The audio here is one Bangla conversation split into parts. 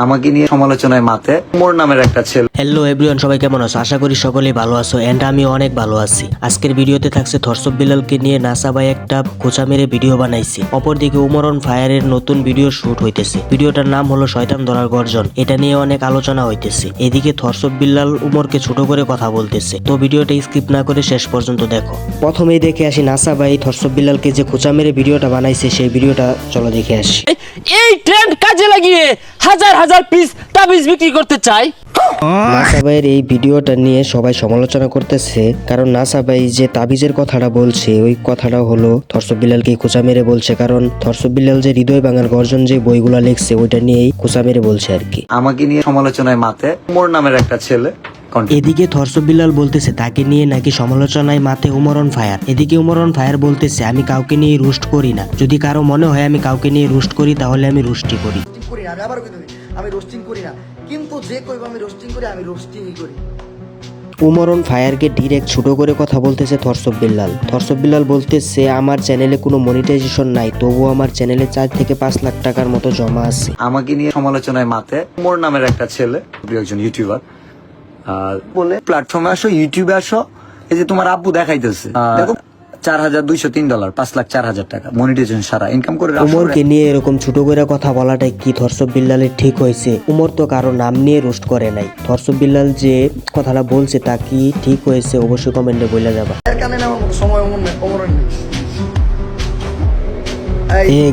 আমাকে নিয়ে সমালোচনায় মাতে মোর নামের একটা ছেলে। হ্যালো এভরিওয়ান, সবাই কেমন আছো? আশা করি সকলেই ভালো আছো এন্ড আমি অনেক ভালো আছি। আজকের ভিডিওতে থাকছে থরসব বিলালকে নিয়ে নাসা ভাই একটা খোঁচা মেরে ভিডিও বানাইছে। অপরদিকে উমর অন ফায়ারের নতুন ভিডিও শুট হইতেছে। ভিডিওটার নাম হলো শয়তান ধরার গর্জন। এটা নিয়ে অনেক আলোচনা হইতেছে। এদিকে থরসব বিল্লাল উমরকে ছোট করে কথা বলতেছে। তো ভিডিওটা স্কিপ না করে শেষ পর্যন্ত দেখো। প্রথমেই দেখে আসি নাসা ভাই থরসব বিল্লালকে যে খোঁচা মেরে ভিডিওটা বানাইছে সেই ভিডিওটা চলো দেখে আসি। এই ট্রেন্ড কাজে লাগিয়ে হাজার হাজার পিস তাবিজ বিক্রি করতে চাই। নাসা ভাইয়ের এই ভিডিওটা নিয়ে সবাই সমালোচনা করতেছে, কারণ নাসা ভাই যে তাবিজের কথাটা বলছে ওই কথাটা হলো থরসব বিল্লালকে খোঁচা মেরে বলছে, কারণ থরসব বিল্লাল যে হৃদয় ভাঙার গর্জন যে বইগুলা লিখছে ওইটা নিয়েই খোঁচা মেরে বলছে আর কি। আমাকে নিয়ে সমালোচনায় মাতে মোর নামের একটা ছেলে। এদিকে থরসব বিল্লাল বলতেছে তাকে নিয়ে নাকি সমালোচনায় মাথে উমর অন ফায়ার। এদিকে উমর অন ফায়ার বলতেছে আমি কাউকে নিয়ে রুস্ট করি না, যদি কারো মনে হয় আমি কাউকে নিয়ে রুস্ট করি তাহলে আমি রুস্টই করি। করি না, আমি আবার কই দিই, আমি রোস্টিং করি না, কিন্তু যে কইব আমি রোস্টিং করি, আমি রোস্টিংই করি। উমর অন ফায়ারকে ডিরেক্ট ছোট করে কথা বলতেছে থরসব বিল্লাল। থরসব বিল্লাল বলতেছে আমার চ্যানেলে কোনো মনিটাইজেশন নাই, তবুও আমার চ্যানেলে 4 থেকে 5 লাখ টাকার মতো জমা আছে। আমাকে নিয়ে সমালোচনায় মাতে মোর নামের একটা ছেলে, একজন ইউটিউবার বলে প্ল্যাটফর্মে আসো, ইউটিউবে আসো, এই যে তোমার আব্বু দেখাইতেছে দেখো $4,203, 5,04,000 টাকা মনিটাইজেশন সারা ইনকাম করে। উমরকে নিয়ে এরকম ছোট করে কথা বলাটাই কি থরসব বিল্লালের ঠিক হয়েছে? উমর তো কারো নাম নিয়ে রোস্ট করে নাই। থরসব বিল্লাল যে কথাটা বলছে তা কি ঠিক হয়েছে অবশ্যই কমেন্টে বলে যাবা। এর কারণে আমার মতো সময় অমরের নেই।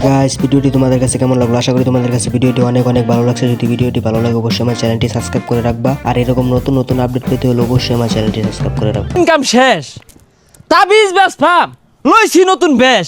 গাইস, ভিডিওটি তোমাদের কাছে কেমন লাগলো? আশা করি তোমাদের কাছে ভিডিওটি অনেক অনেক ভালো লাগছে। যদি ভিডিওটি ভালো লাগে অবশ্যই আমার চ্যানেলটি সাবস্ক্রাইব করে রাখবা, আর এরকম নতুন নতুন আপডেট পেতে হলে অবশ্যই আমার চ্যানেলটি সাবস্ক্রাইব করে রাখবা। ইনকাম শেষ, তাবিজ বেশ ফাম লইছি নতুন বেশ।